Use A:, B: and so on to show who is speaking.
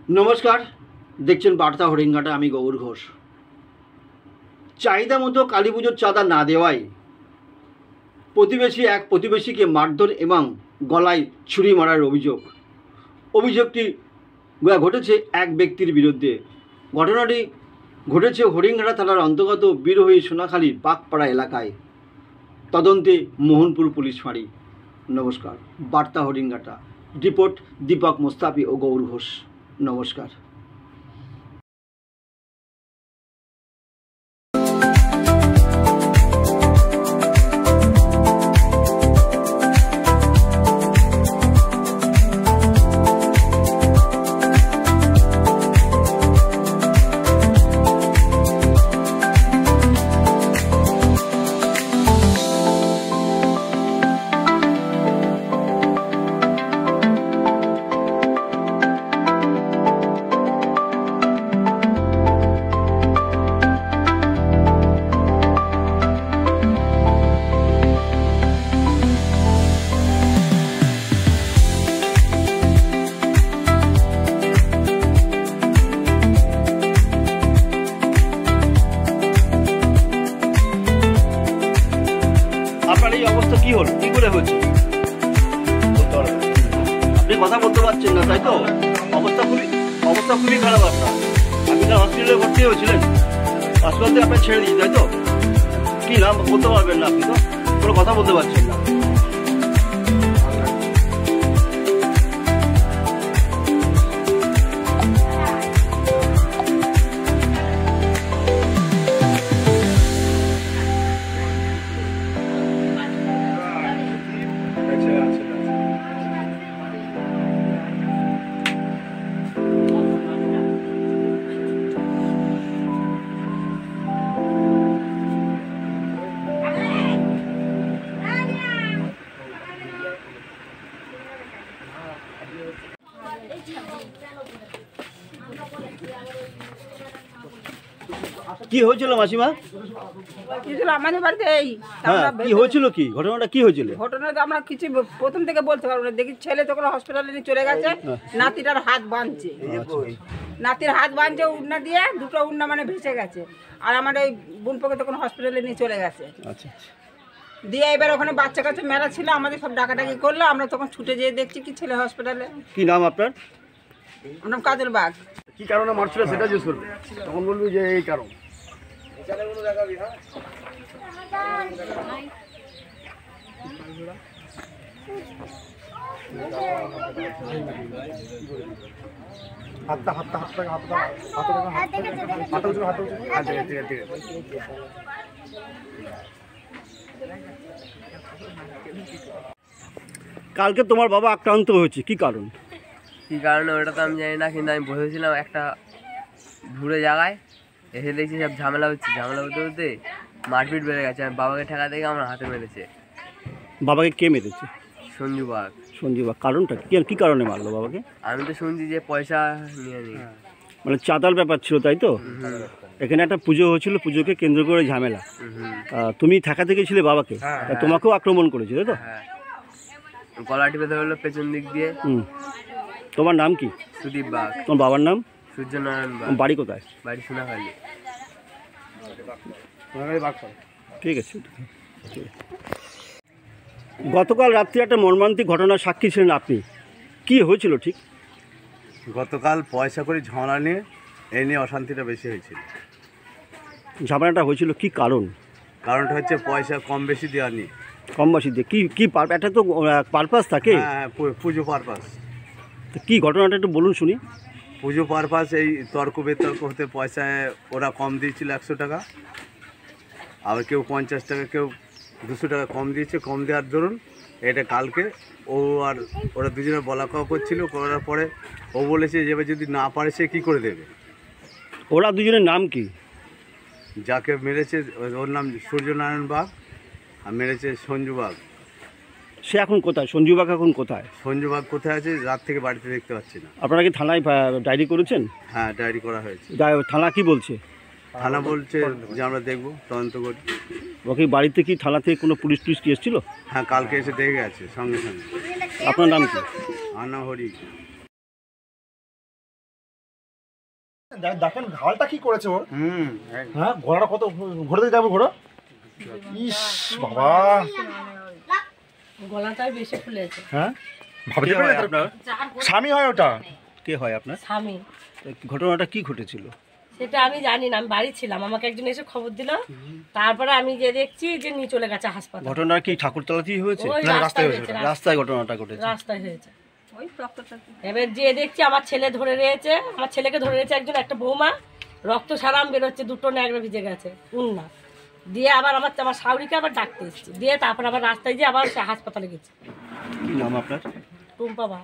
A: নমস্কার, দেখছেন বার্তা হরিঙ্গাটা। আমি গৌর ঘোষ। চাহিদা মতো কালী পুজোর চাঁদা না দেওয়ায় প্রতিবেশীকে মারধর এবং গলায় ছুরি মারার অভিযোগটি ঘটেছে এক ব্যক্তির বিরুদ্ধে। ঘটনাটি ঘটেছে হরিঙ্গাটা থানার অন্তর্গত বীরহরি সোনাখালীর বাগপাড়া এলাকায়। তদন্তে মোহনপুর পুলিশ ফাঁড়ি। নমস্কার, বার্তা হরিঙ্গাটা। রিপোর্ট দীপক মোস্তাফি ও গৌর ঘোষ। নমস্কার। আপনার এই অবস্থা কি হল, কি করে হয়েছে? আপনি কথা বলতে পারছেন না, তাই তো? অবস্থা খুবই খারাপ আপনার। আপনি তো হসপিটালে ভর্তি হয়েছিলেন, হাসপাতাল থেকে আপনার ছেড়ে দিয়েছি, তাই তো? কি নাম বলতে পারবেন না? আপনি তো কোনো কথা বলতে পারছেন না। কি হয়েছিল মাসিমা?
B: আমাদের বাড়িতে
A: কি হয়েছিল? কি ঘটনাটা কি হয়েছিল?
B: ঘটনাটা আমরা কিছু প্রথম থেকে বলতে পারবো না। দেখি ছেলে তখন হসপিটালে নিয়ে চলে গেছে, নাতিটার হাত বাঁধছে, নাতির হাত বাঁধছে উড়না দিয়ে, দুটো উড়না মানে ভেসে গেছে। আর আমার এই বোনপোকে তখন হসপিটালে নিয়ে চলে গেছে। দিয়ে এবার ওখানে বাচ্চা কাছে মেলা ছিল, আমাদের সব ডাকাডাকি করলো। আমরা তখন ছুটে যেয়ে দেখছি কি ছেলে হসপিটালে।
A: কি নাম আপনার?
B: আমার নাম কাজল বাগ।
A: কি কারণে মারছিল সেটা জিজ্ঞেস করবে, তখন বলবি যে এই কারণ। কালকে তোমার বাবা আক্রান্ত হয়েছে, কি কারণ?
C: কী কারণে ওটা তো আমি জানি না, কিন্তু আমি বসেছিলাম একটা ঘুরে জায়গায়, এসে দেখছি সব ঝামেলা হচ্ছে। ঝামেলা হতে হতে মারপিট বেড়ে গেছে। আমি বাবাকে ঠেকা থেকে আমার হাতে মেরেছে।
A: বাবাকে কে মেরেছে?
C: সঞ্জু বাগ।
A: কারণটা কি কারণে মারলো বাবাকে?
C: আমি তো শুনছি যে পয়সা নিয়ে নি,
A: মানে চাঁদার ব্যাপার ছিল, তাই তো? এখানে একটা পুজো হয়েছিল, পুজোকে কেন্দ্র করে ঝামেলা। তুমি ঠেকাতে গেছিলে বাবাকে, তোমাকেও আক্রমণ করেছিল, তাই তো?
C: হ্যাঁ, গলা টিপে ধরলো পেছন দিক দিয়ে।
A: তোমার নাম কি?
C: সুদীপ বাগ।
A: তোমার বাবার নাম?
C: সূর্যনারায়ণ বাগ।
A: বাড়ি কোথায়?
C: বাড়ি সোনাখালী।
A: ঠিক আছে। গতকাল রাত্রে একটা মর্মান্তিক ঘটনার সাক্ষী ছিলেন আপনি, কি হয়েছিল ঠিক?
D: গতকাল পয়সা করে ঝামেলা নিয়ে এই নিয়ে অশান্তিটা বেশি হয়েছিল।
A: ঝামেলাটা হয়েছিল কি কারণ?
D: কারণটা হচ্ছে পয়সা কম বেশি দেওয়া নিয়ে।
A: কম বেশি দিয়ে কি একটা তো পারপাস থাকে।
D: হ্যাঁ, পুজো পারপাস।
A: তো কি ঘটনাটা একটু বলুন শুনি।
D: পুজো পারপাস এই তর্ক বিতর্ক হতে পয়সায় ওরা কম দিয়েছিল 100 টাকা, আবার কেউ 50 টাকা, কেউ 200 টাকা কম দিয়েছে। কম দেওয়ার দরুন এটা কালকে ও আর ওরা দুজনে বলা কওয়া করছিল। করার পরে ও বলেছে যে যদি না পারে সে কী করে দেবে।
A: ওরা দুজনের নাম কি?
D: যাকে মেরেছে ওর নাম সূর্যনারায়ণ বাগ, আর মেরেছে সঞ্জু বাগ।
A: সে এখন কোথায়? সঞ্জু বাগ এখন কোথায়?
D: সঞ্জু বাগ কোথায় আছে রাত থেকে বাড়িতে দেখতে পাচ্ছি না।
A: আপনারা কি থানায় ডায়েরি করেছেন?
D: হ্যাঁ, ডায়েরি করা হয়েছে।
A: থানা কি বলছে?
D: থানা বলছে যে আমরা দেখবো, তদন্ত করি।
A: ওকে বাড়িতে কি থানা থেকে কোনো পুলিশ টুলিশ কি এসেছিল?
D: হ্যাঁ, কালকে এসে দেখে গেছে সঙ্গে সঙ্গে।
A: আপনার নাম কি?
D: আমার নাম হরি।
E: দেখেন ঘালটা কি করেছে ওর।
A: হুম
E: হ্যাঁ, ঘোড়াটা কত ঘোড়া থেকে যাবে ঘোড়া। ইস বাবা,
F: গলাটাই বেশি ফুলেছে।
E: হ্যাঁ ভাবতে পারেন আপনার স্বামী হয় ওটা।
A: কে হয় আপনার?
F: স্বামী,
A: ঘটনাটা কি ঘটেছিল?
F: সেটা আমি জানি না, আমি বাড়ি ছিলাম, আমাকে একজন এসে খবর দিল, তারপরে আমি যে দেখছি যে নিয়ে চলে গেছে হাসপাতাল।
A: ঘটনা কি ঠাকুরতলাতেই হয়েছে?
F: ওই রাস্তায় হয়েছে,
A: রাস্তায় ঘটনাটা ঘটেছে।
F: রাস্তায় হয়েছে। এবার যে দেখছি আমার ছেলে ধরে রয়েছে, আমার ছেলেকে ধরে রয়েছে একজন, একটা বৌমা, রক্ত সারাম বেরোচ্ছে, দুটো ন্যাগড়া ভিজে গেছে উন্না দিয়ে। আবার আমার শাশুড়িকে আবার ডাকতে এসেছি, দিয়ে তারপর আবার রাস্তায় গিয়ে আবার হাসপাতালে গেছি।
A: কি নাম আপনার?
F: টুম্পা বা।